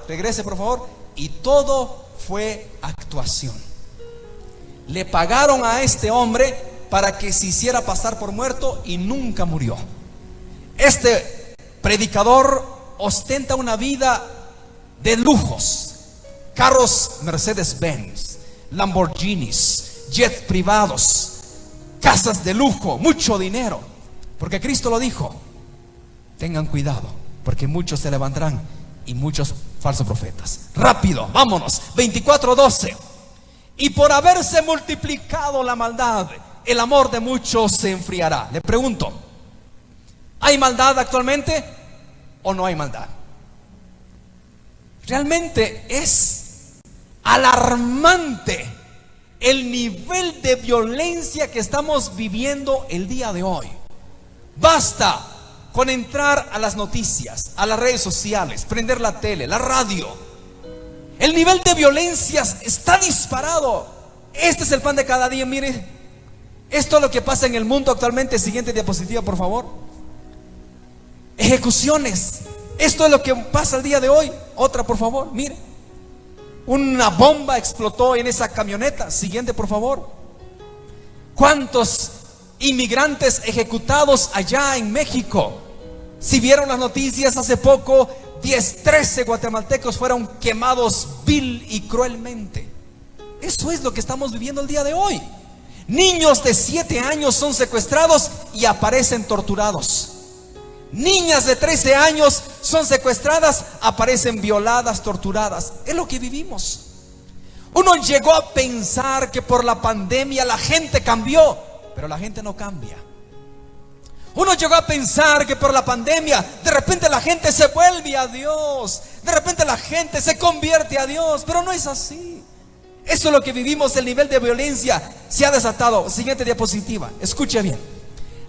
Regrese por favor. Y todo fue actuación. Le pagaron a este hombre para que se hiciera pasar por muerto y nunca murió. Este predicador ostenta una vida de lujos: carros Mercedes-Benz, Lamborghinis, jets privados, casas de lujo, mucho dinero. Porque Cristo lo dijo: tengan cuidado, porque muchos se levantarán y muchos falsos profetas. Rápido, vámonos. 24:12. Y por haberse multiplicado la maldad, el amor de muchos se enfriará. Le pregunto, ¿hay maldad actualmente o no hay maldad? Realmente es alarmante el nivel de violencia que estamos viviendo el día de hoy. Basta con entrar a las noticias, a las redes sociales, prender la tele, la radio. El nivel de violencia está disparado. Este es el pan de cada día. Mire, esto es lo que pasa en el mundo actualmente. Siguiente diapositiva, por favor. Ejecuciones. Esto es lo que pasa el día de hoy. Otra, por favor, mire. Una bomba explotó en esa camioneta. Siguiente, por favor. ¿Cuántos inmigrantes ejecutados allá en México? Si vieron las noticias hace poco, 13 guatemaltecos fueron quemados vil y cruelmente. Eso es lo que estamos viviendo el día de hoy. Niños de 7 años son secuestrados y aparecen torturados. Niñas de 13 años son secuestradas, aparecen violadas, torturadas. Es lo que vivimos. Uno llegó a pensar que por la pandemia la gente cambió, pero la gente no cambia. Uno llegó a pensar que por la pandemia de repente la gente se vuelve a Dios, de repente la gente se convierte a Dios, pero no es así. Eso es lo que vivimos. El nivel de violencia se ha desatado. Siguiente diapositiva, escuche bien.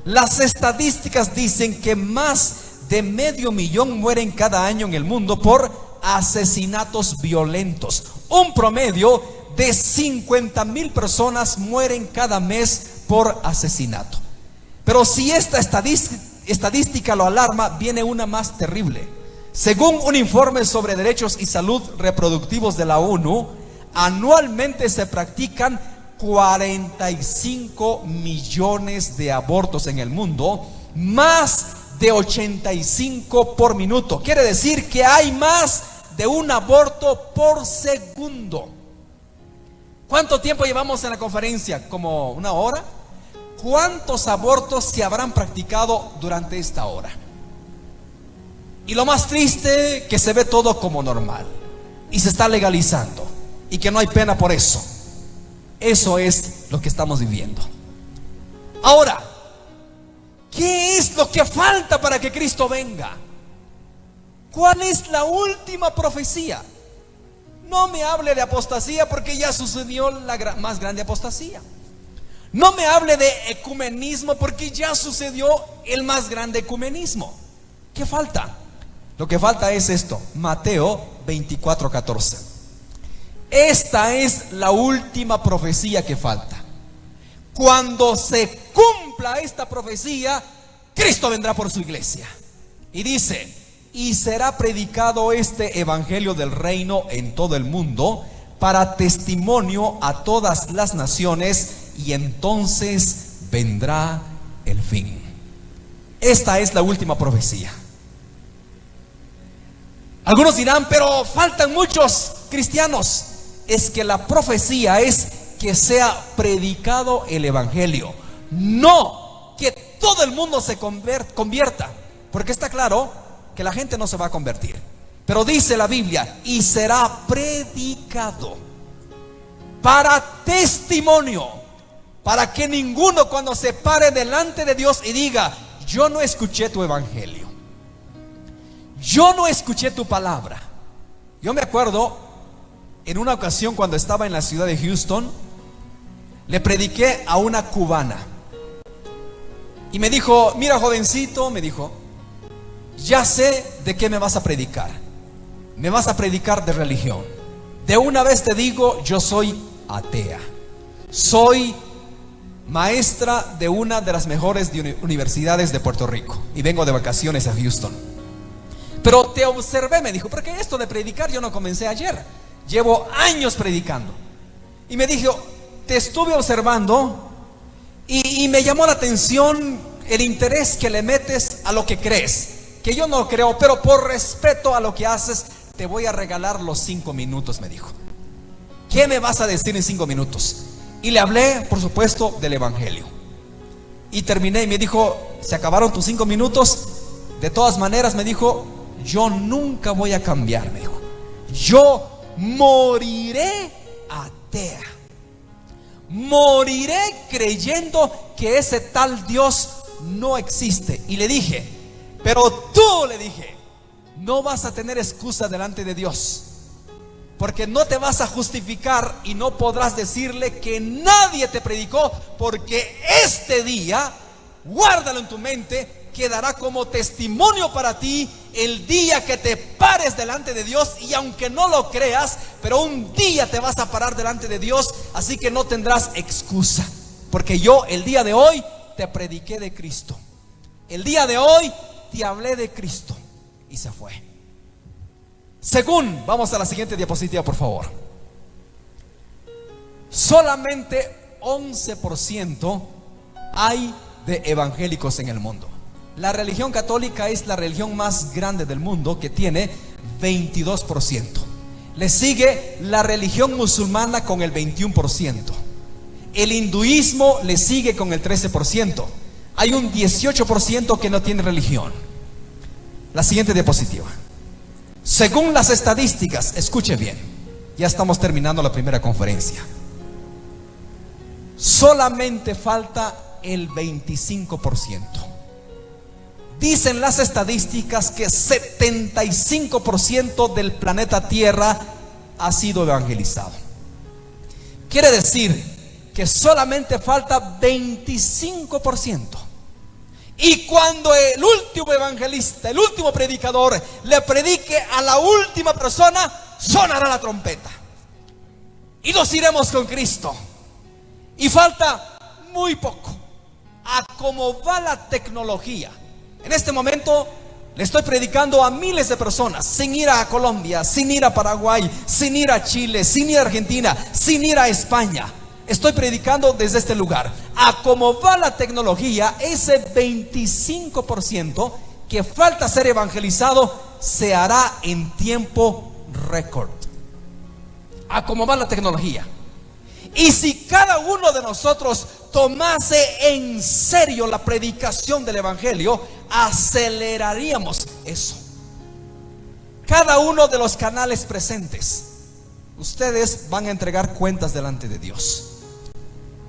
Las estadísticas dicen que más de 500,000 mueren cada año en el mundo por asesinatos violentos. Un promedio de 50,000 personas mueren cada mes por asesinato. Pero si esta estadística lo alarma, viene una más terrible. Según un informe sobre derechos y salud reproductivos de la ONU, anualmente se practican 45 millones de abortos en el mundo, más de 85 por minuto. Quiere decir que hay más de un aborto por segundo. ¿Cuánto tiempo llevamos en la conferencia? ¿Como una hora? ¿Cuántos abortos se habrán practicado durante esta hora? Y lo más triste, que se ve todo como normal y se está legalizando y que no hay pena por eso. Eso es lo que estamos viviendo. Ahora, ¿qué es lo que falta para que Cristo venga? ¿Cuál es la última profecía? No me hable de apostasía, porque ya sucedió la más grande apostasía. No me hable de ecumenismo, porque ya sucedió el más grande ecumenismo. ¿Qué falta? Lo que falta es esto: Mateo 24:14. Esta es la última profecía que falta. Cuando se cumpla cumpla esta profecía, Cristo vendrá por su iglesia. Y dice: y será predicado este evangelio del reino en todo el mundo para testimonio a todas las naciones, y entonces vendrá el fin. Esta es la última profecía. Algunos dirán: pero faltan muchos cristianos. Es que la profecía es que sea predicado el evangelio, no que todo el mundo se convierta, porque está claro que la gente no se va a convertir. Pero dice la Biblia: y será predicado para testimonio, para que ninguno cuando se pare delante de Dios y diga: yo no escuché tu evangelio, yo no escuché tu palabra. Yo me acuerdo en una ocasión cuando estaba en la ciudad de Houston, le prediqué a una cubana y me dijo: mira, jovencito, me dijo, ya sé de qué me vas a predicar. Me vas a predicar de religión. De una vez te digo, yo soy atea. Soy maestra de una de las mejores universidades de Puerto Rico y vengo de vacaciones a Houston. Pero te observé, me dijo, porque esto de predicar yo no comencé ayer, llevo años predicando. Y me dijo: te estuve observando y me llamó la atención el interés que le metes a lo que crees, que yo no creo, pero por respeto a lo que haces, te voy a regalar los 5 minutos, me dijo. ¿Qué me vas a decir en 5 minutos? Y le hablé, por supuesto, del evangelio. Y terminé y me dijo: se acabaron tus 5 minutos. De todas maneras, me dijo, yo nunca voy a cambiar, me dijo. Yo moriré atea. Moriré creyendo que ese tal Dios no existe. Y le dije: pero tú, le dije, no vas a tener excusa delante de Dios, porque no te vas a justificar y no podrás decirle que nadie te predicó, porque este día, guárdalo en tu mente, quedará como testimonio para ti el día que te pares delante de Dios. Y aunque no lo creas, pero un día te vas a parar delante de Dios, así que no tendrás excusa, porque yo el día de hoy te prediqué de Cristo, el día de hoy te hablé de Cristo. Y se fue. Según, vamos a la siguiente diapositiva, por favor. Solamente 11% hay de evangélicos en el mundo. La religión católica es la religión más grande del mundo, que tiene 22%. Le sigue la religión musulmana con el 21%. El hinduismo le sigue con el 13%. Hay un 18% que no tiene religión. La siguiente diapositiva. Según las estadísticas, escuche bien, ya estamos terminando la primera conferencia. Solamente falta el 25%. Dicen las estadísticas que 75% del planeta Tierra ha sido evangelizado. Quiere decir que solamente falta 25%. Y cuando el último evangelista, el último predicador, le predique a la última persona, sonará la trompeta y nos iremos con Cristo. Y falta muy poco. A cómo va la tecnología, en este momento le estoy predicando a miles de personas, sin ir a Colombia, sin ir a Paraguay, sin ir a Chile, sin ir a Argentina, sin ir a España. Estoy predicando desde este lugar. A cómo va la tecnología, ese 25% que falta ser evangelizado se hará en tiempo récord. A cómo va la tecnología. Y si cada uno de nosotros tomase en serio la predicación del evangelio, aceleraríamos eso. Cada uno de los canales presentes, ustedes van a entregar cuentas delante de Dios.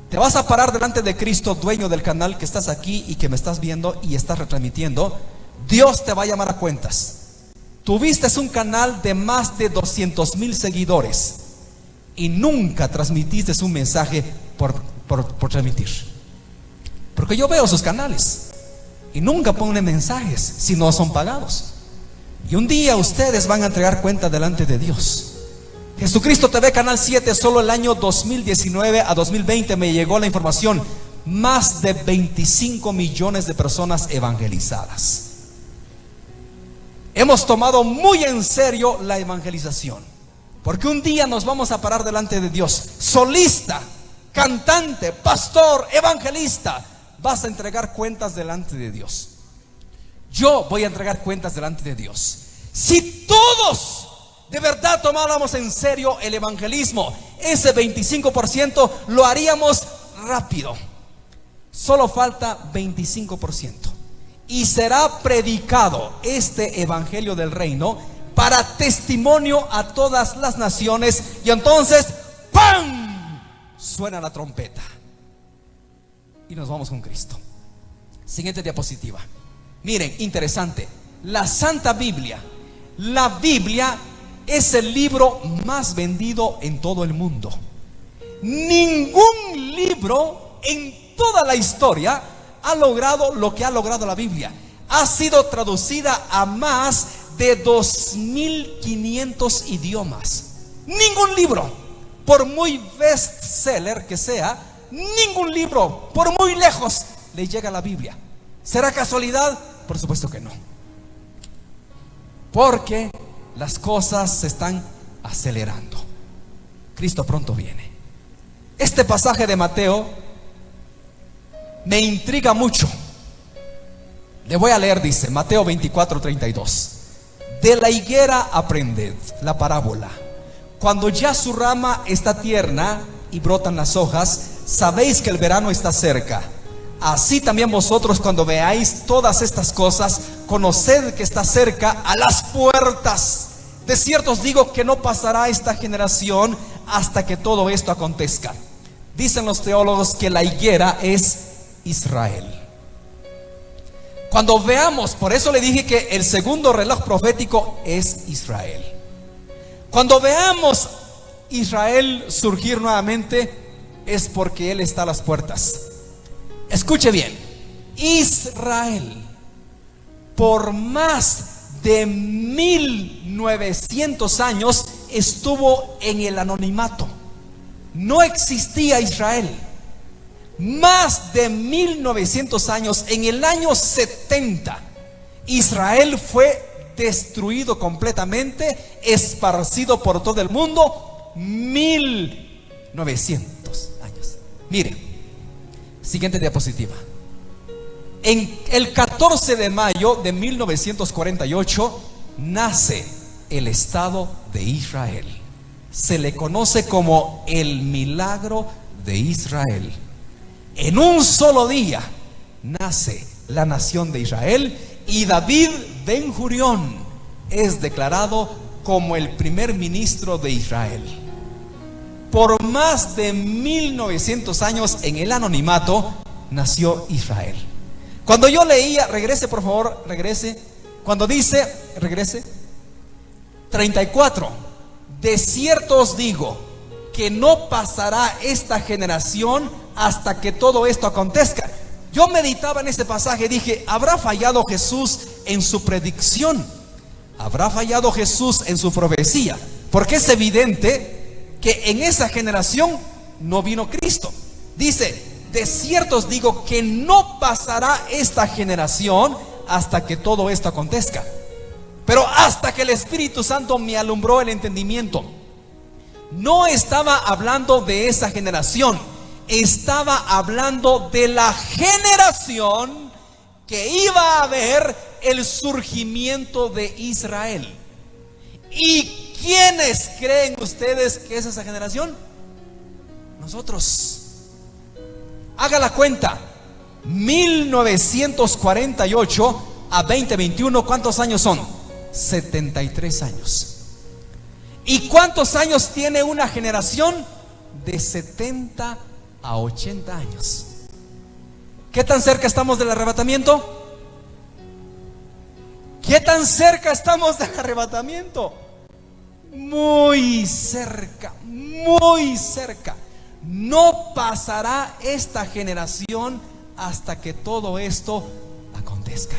Te vas a parar delante de Cristo, dueño del canal que estás aquí y que me estás viendo y estás retransmitiendo. Dios te va a llamar a cuentas. Tuviste un canal de más de 200,000 seguidores y nunca transmitiste un mensaje por transmitir. Porque yo veo sus canales y nunca ponen mensajes si no son pagados. Y un día ustedes van a entregar cuenta delante de Dios. Jesucristo TV Canal 7, solo el año 2019 a 2020 me llegó la información. más de 25 millones de personas evangelizadas. Hemos tomado muy en serio la evangelización, porque un día nos vamos a parar delante de Dios, solista, cantante, pastor, evangelista. Vas a entregar cuentas delante de Dios. Yo voy a entregar cuentas delante de Dios. Si todos de verdad tomáramos en serio el evangelismo, ese 25% lo haríamos rápido. Solo falta 25%. Y será predicado este evangelio del reino para testimonio a todas las naciones. Y entonces, ¡pam!, suena la trompeta y nos vamos con Cristo. Siguiente diapositiva. Miren, interesante. La Santa Biblia. La Biblia es el libro más vendido en todo el mundo. Ningún libro en toda la historia ha logrado lo que ha logrado la Biblia. Ha sido traducida a más de 2500 idiomas. Ningún libro, por muy bestseller que sea, ningún libro, por muy lejos, le llega a la Biblia. ¿Será casualidad? Por supuesto que no. Porque las cosas se están acelerando. Cristo pronto viene. Este pasaje de Mateo me intriga mucho. Le voy a leer, dice Mateo 24:32. De la higuera aprended la parábola. Cuando ya su rama está tierna y brotan las hojas, sabéis que el verano está cerca. Así también vosotros, cuando veáis todas estas cosas, conoced que está cerca, a las puertas. De cierto os digo que no pasará esta generación hasta que todo esto acontezca. Dicen los teólogos que la higuera es Israel. Cuando veamos, por eso le dije que el segundo reloj profético es Israel. Cuando veamos Israel surgir nuevamente, es porque Él está a las puertas. Escuche bien. Israel, por más de 1900 años, estuvo en el anonimato. No existía Israel. Más de 1900 años. En el año 70, Israel fue destruido completamente, esparcido por todo el mundo. 1900 años. Mire, siguiente diapositiva. En el 14 de mayo de 1948 nace el Estado de Israel. Se le conoce como el milagro de Israel. En un solo día nace la nación de Israel y David Ben Gurión es declarado como el primer ministro de Israel. Por más de 1900 años en el anonimato nació Israel. Cuando yo leía, regrese por favor, regrese. Cuando dice, regrese, 34, de cierto os digo que no pasará esta generación hasta que todo esto acontezca. Yo meditaba en este pasaje, dije, ¿habrá fallado Jesús en su predicción? ¿Habrá fallado Jesús en su profecía? Porque es evidente que en esa generación no vino Cristo. Dice, de cierto os digo que no pasará esta generación hasta que todo esto acontezca. Pero hasta que el Espíritu Santo me alumbró el entendimiento, no estaba hablando de esa generación, estaba hablando de la generación que iba a ver el surgimiento de Israel. ¿Y quiénes creen ustedes que es esa generación? Nosotros. Haga la cuenta. 1948 a 2021, ¿cuántos años son? 73 años. ¿Y cuántos años tiene una generación? De 70 a 80 años. ¿Qué tan cerca estamos del arrebatamiento? ¿Qué tan cerca estamos del arrebatamiento? Muy cerca, muy cerca. No pasará esta generación hasta que todo esto acontezca.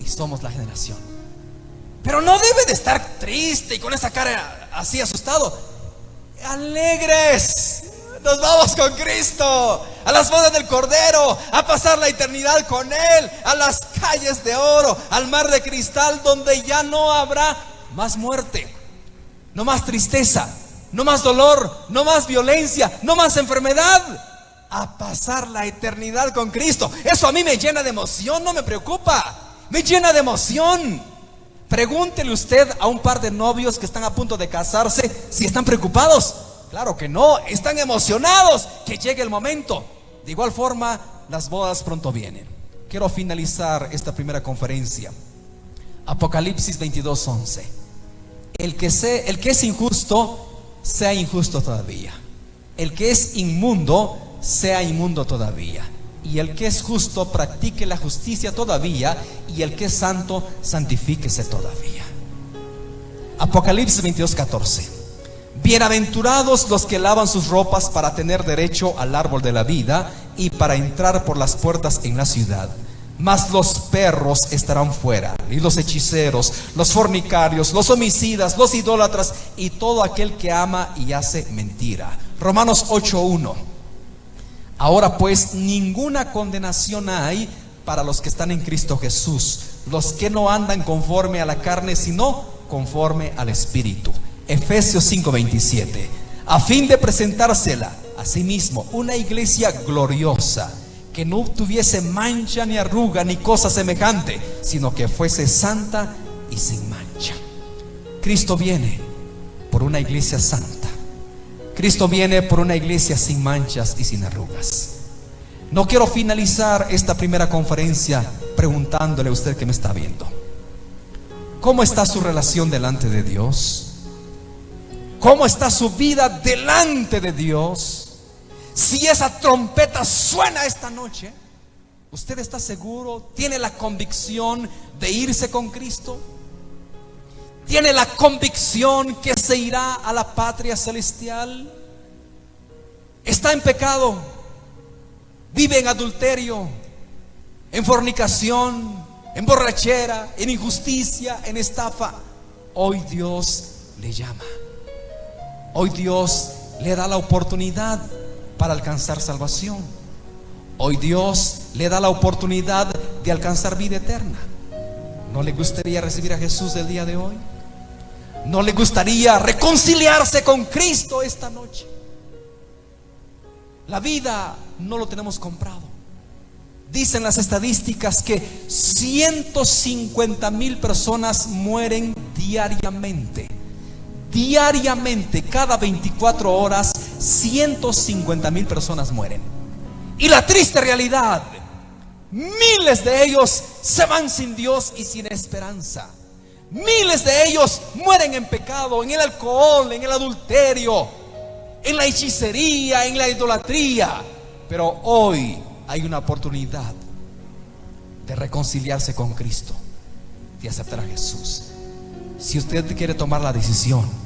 Y somos la generación. Pero no debe de estar triste y con esa cara así asustado. Alegres. Nos vamos con Cristo a las bodas del Cordero, a pasar la eternidad con Él, a las calles de oro, al mar de cristal, donde ya no habrá más muerte, no más tristeza, no más dolor, no más violencia, no más enfermedad. A pasar la eternidad con Cristo. Eso a mí me llena de emoción, no me preocupa, me llena de emoción. Pregúntele usted a un par de novios que están a punto de casarse si están preocupados. Claro que no, están emocionados que llegue el momento. De igual forma, las bodas pronto vienen. Quiero finalizar esta primera conferencia. Apocalipsis 22:11. El que es injusto, sea injusto todavía. El que es inmundo, sea inmundo todavía. Y el que es justo, practique la justicia todavía. Y el que es santo, santifíquese todavía. Apocalipsis 22:14. Bienaventurados los que lavan sus ropas para tener derecho al árbol de la vida y para entrar por las puertas en la ciudad. Mas los perros estarán fuera, y los hechiceros, los fornicarios, los homicidas, los idólatras y todo aquel que ama y hace mentira. Romanos 8:1. Ahora pues ninguna condenación hay para los que están en Cristo Jesús, los que no andan conforme a la carne, sino conforme al Espíritu. Efesios 5:27. A fin de presentársela a sí mismo una iglesia gloriosa, que no tuviese mancha ni arruga ni cosa semejante, sino que fuese santa y sin mancha. Cristo viene por una iglesia santa. Cristo viene por una iglesia sin manchas y sin arrugas. No quiero finalizar esta primera conferencia preguntándole a usted que me está viendo: ¿cómo está su relación delante de Dios? ¿Cómo está su vida delante de Dios? Si esa trompeta suena esta noche, ¿usted está seguro? ¿Tiene la convicción de irse con Cristo? ¿Tiene la convicción que se irá a la patria celestial? ¿Está en pecado? ¿Vive en adulterio, en fornicación, en borrachera, en injusticia, en estafa? Hoy Dios le llama. Hoy Dios le da la oportunidad para alcanzar salvación. Hoy Dios le da la oportunidad de alcanzar vida eterna. ¿No le gustaría recibir a Jesús el día de hoy? ¿No le gustaría reconciliarse con Cristo esta noche? La vida no lo tenemos comprado. Dicen las estadísticas que 150,000 personas mueren diariamente. Diariamente, cada 24 horas, 150,000 personas mueren. Y la triste realidad, miles de ellos se van sin Dios y sin esperanza. Miles de ellos mueren en pecado, en el alcohol, en el adulterio, en la hechicería, en la idolatría. Pero hoy hay una oportunidad de reconciliarse con Cristo, de aceptar a Jesús. Si usted quiere tomar la decisión,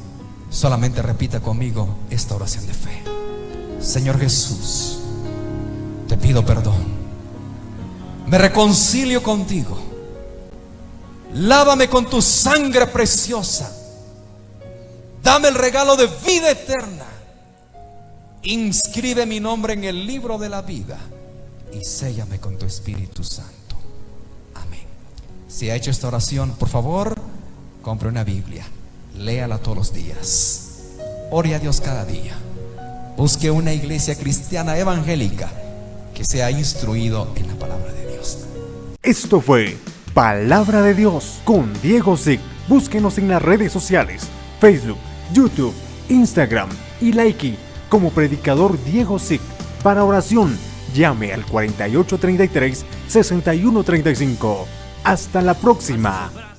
solamente repita conmigo esta oración de fe: Señor Jesús, te pido perdón, me reconcilio contigo, lávame con tu sangre preciosa, dame el regalo de vida eterna, inscribe mi nombre en el libro de la vida y séllame con tu Espíritu Santo. Amén. Si ha hecho esta oración, por favor, compre una Biblia, léala todos los días, ore a Dios cada día, busque una iglesia cristiana evangélica que sea instruido en la palabra de Dios. Esto fue Palabra de Dios con Diego Zick. Búsquenos en las redes sociales: Facebook, YouTube, Instagram y Likee como Predicador Diego Zick. Para oración, llame al 4833-6135. Hasta la próxima.